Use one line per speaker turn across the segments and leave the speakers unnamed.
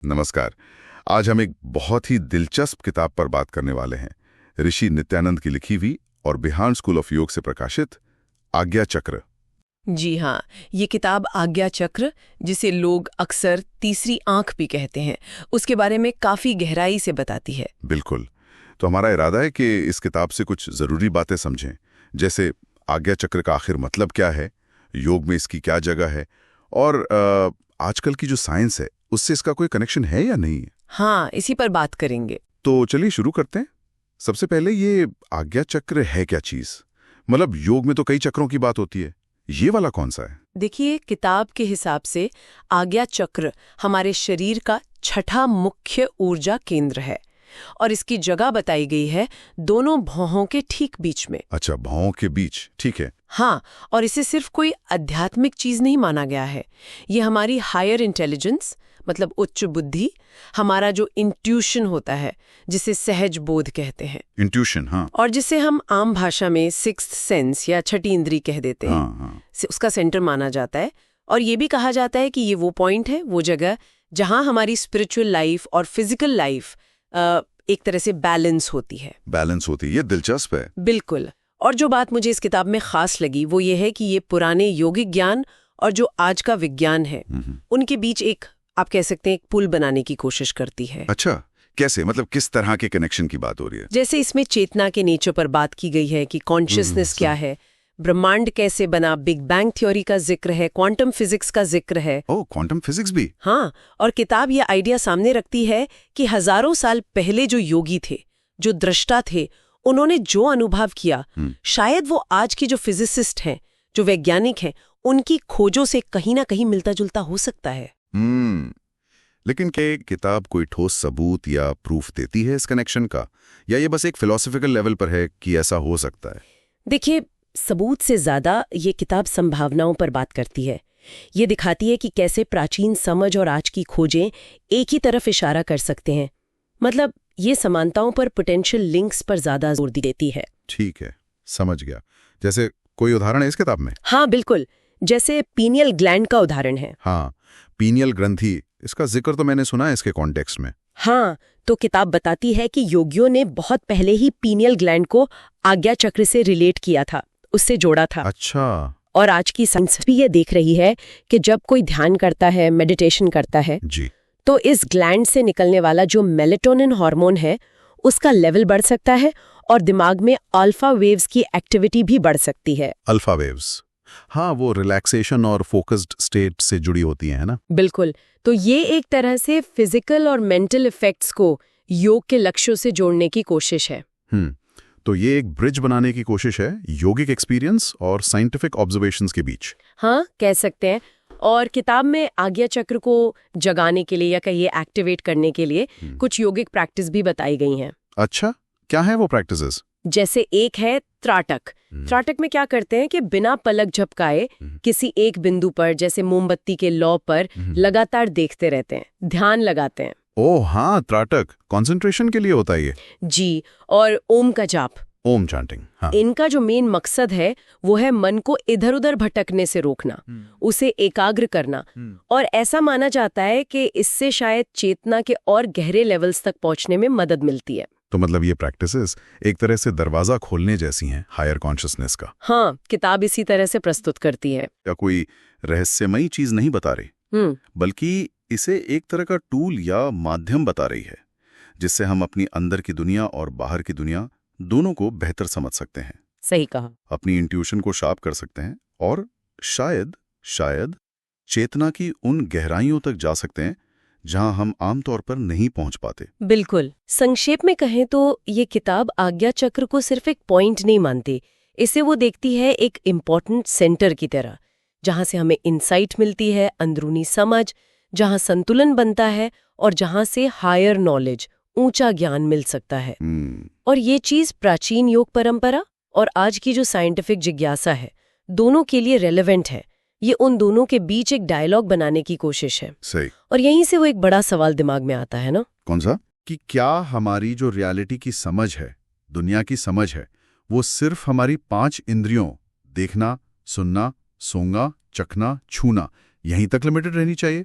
नमस्कार। आज हम एक बहुत ही दिलचस्प किताब पर बात करने वाले हैं। ऋषि नित्यानंद की लिखी हुई और बिहार स्कूल ऑफ योग से प्रकाशित आज्ञा चक्र।
जी हाँ, ये किताब आज्ञा चक्र, जिसे लोग अक्सर तीसरी आंख भी कहते हैं, उसके बारे में काफी गहराई से बताती है।
बिल्कुल। तो हमारा इरादा है कि इस किताब से कुछ जरूरी बातें समझें, जैसे आज्ञा चक्र का आखिर मतलब क्या है, योग में इसकी क्या जगह है, और आजकल की जो साइंस है उससे इसका कोई कनेक्शन है या नहीं है।
हाँ, इसी पर बात करेंगे।
तो चलिए शुरू करते हैं। सबसे पहले ये आज्ञा चक्र है क्या चीज? मतलब योग में तो कई चक्रों की बात होती है, ये वाला कौन सा है?
देखिए, किताब के हिसाब से आज्ञा चक्र हमारे शरीर का छठा मुख्य ऊर्जा केंद्र है और इसकी जगह बताई गई है दोनों भौहों के ठीक बीच में।
अच्छा, भौहों के बीच, ठीक है।
हाँ, और इसे सिर्फ कोई आध्यात्मिक चीज नहीं माना गया है। ये हमारी हायर इंटेलिजेंस, मतलब उच्च बुद्धि, हमारा जो इंट्यूशन होता है, जिसे सहज बोध कहते हैं,
इंट्यूशन, हाँ।
और जिसे हम आम भाषा में सिक्स्थ सेंस या छठी इंद्री कह देते हैं,
हाँ।
उसका सेंटर माना जाता है। और ये भी कहा जाता है कि ये वो पॉइंट है, वो जगह जहां हमारी स्पिरिचुअल लाइफ और फिजिकल लाइफ एक तरह से बैलेंस होती है।
बैलेंस होती है, ये दिलचस्प है।
बिल्कुल। और जो बात मुझे इस किताब में खास लगी वो ये है कि ये पुराने योगिक ज्ञान और जो आज का विज्ञान है, उनके बीच एक, आप कह सकते हैं, एक पुल बनाने की कोशिश करती है।
अच्छा, कैसे? मतलब किस तरह के कनेक्शन की बात हो रही है?
जैसे इसमें चेतना के नेचर पर बात की गई है कि कॉन्शियसनेस क्या है, ब्रह्मांड कैसे बना, बिग बैंग थ्योरी का जिक्र है, क्वांटम फिजिक्स का जिक्र है।
ओह, क्वांटम फिजिक्स भी?
हाँ, और किताब ये आइडिया सामने रखती है कि हजारों साल पहले जो योगी थे, जो दृष्टा थे, उन्होंने जो अनुभव किया, शायद वो आज की जो फिजिसिस्ट हैं, जो वैज्ञानिक हैं, उनकी खोजों से कहीं ना कहीं मिलता जुलता हो सकता है।
लेकिन क्या किताब कोई ठोस सबूत या प्रूफ देती है इस कनेक्शन का, या ये बस एक फिलोसॉफिकल लेवल पर है कि ऐसा हो सकता है?
देखिए, सबूत से ज्यादा ये किताब संभावनाओं पर बात करती है। ये दिखाती है कि कैसे प्राचीन समझ और आज की खोजें एक ही तरफ इशारा कर सकते हैं। मतलब ये समानताओं पर, पोटेंशियल लिंक्स पर ज्यादा जोर देती है।
ठीक है, समझ गया। जैसे कोई उदाहरण है इस किताब में?
हाँ बिल्कुल, जैसे पीनियल ग्लैंड का उदाहरण है।
हाँ, पीनियल ग्रंथि, इसका जिक्र तो मैंने सुना है इसके कॉन्टेक्स्ट में।
हाँ, तो किताब बताती है कि योगियों ने बहुत पहले ही पीनियल ग्लैंड को आज्ञा चक्र से रिलेट किया था, उससे जोड़ा था।
अच्छा।
और आज की साइंस भी ये देख रही है कि जब कोई ध्यान करता है, मेडिटेशन करता है
जी,
तो इस ग्लैंड से निकलने वाला जो मेलेटोनिन हार्मोन है, उसका लेवल बढ़ सकता है और दिमाग में अल्फा वेव्स की एक्टिविटी भी बढ़ सकती है।
अल्फा वेव्स, हाँ, वो रिलैक्सेशन और फोकस्ड स्टेट से जुड़ी होती है ना?
बिल्कुल। तो ये एक तरह से फिजिकल और मेंटल इफेक्ट्स को योग के लक्ष्यों से जोड़ने की कोशिश है।
तो ये एक ब्रिज बनाने की कोशिश है योगिक एक्सपीरियंस और साइंटिफिक ऑब्जर्वेशंस के बीच।
हाँ, कह सकते हैं। और किताब में आज्ञा चक्र को जगाने के लिए या कहिए एक्टिवेट करने के लिए कुछ योगिक प्रैक्टिस भी बताई गई हैं।
अच्छा, क्या है वो प्रैक्टिसेस?
जैसे एक है त्राटक। त्राटक में क्या करते हैं कि बिना पलक झपकाए किसी एक बिंदु पर, जैसे मोमबत्ती के लौ पर, लगातार देखते रहते हैं, ध्यान लगाते हैं।
ओह हाँ, त्राटक कंसंट्रेशन के लिए होता है ये।
जी, और ओम का जाप,
ओम चैंटिंग, हाँ।
इनका जो मेन मकसद है वो है मन को इधर उधर भटकने से रोकना, उसे एकाग्र करना। और ऐसा माना जाता है कि इससे शायद चेतना के और गहरे लेवल्स तक पहुंचने में मदद मिलती है।
तो मतलब ये प्रैक्टिसेस एक तरह से दरवाजा खोलने जैसी हैं हायर कॉन्शियसनेस का।
हाँ, किताब इसी तरह से प्रस्तुत करती है।
या कोई रहस्यमयी चीज नहीं बता रही, बल्कि इसे एक तरह का टूल या माध्यम बता रही है, जिससे हम अपनी अंदर की दुनिया और बाहर की दुनिया दोनों को बेहतर समझ सकते हैं।
सही कहा।
अपनी इंट्यूशन को शार्प कर सकते हैं और शायद चेतना की उन गहराइयों तक जा सकते हैं जहां हम आमतौर पर नहीं पहुंच पाते।
बिल्कुल। संक्षेप में कहें तो ये किताब आज्ञा चक्र को सिर्फ एक पॉइंट नहीं मानती, इसे वो देखती है एक इम्पॉर्टेंट सेंटर की तरह, जहां से हमें इंसाइट मिलती है, अंदरूनी समझ, जहां संतुलन बनता है और जहां से हायर नॉलेज, ऊंचा ज्ञान मिल सकता है। और ये चीज प्राचीन योग परंपरा और आज की जो साइंटिफिक जिज्ञासा है, दोनों के लिए रेलेवेंट है। ये उन दोनों के बीच एक डायलॉग बनाने की कोशिश है।
सही।
और यहीं से वो एक बड़ा सवाल दिमाग में आता है ना।
कौन सा? कि क्या हमारी जो रियलिटी की समझ है, दुनिया की समझ है, वो सिर्फ हमारी 5 इंद्रियों, देखना, सुनना, सूंघना, चखना, छूना, यहीं तक लिमिटेड रहनी चाहिए?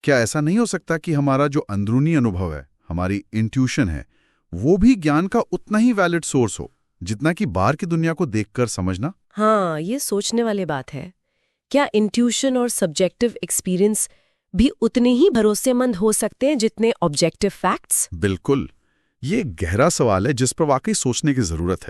क्या ऐसा नहीं हो सकता कि हमारा जो अंदरूनी अनुभव है, हमारी इंट्यूशन है, वो भी ज्ञान का उतना ही वैलिड सोर्स हो जितना कि बाहर की दुनिया को देखकर समझना?
हाँ, ये सोचने वाली बात है। क्या इंट्यूशन और सब्जेक्टिव एक्सपीरियंस भी उतने ही भरोसेमंद हो सकते हैं जितने ऑब्जेक्टिव फैक्ट्स?
बिल्कुल। ये एक गहरा सवाल है जिस पर वाकई सोचने की जरूरत है।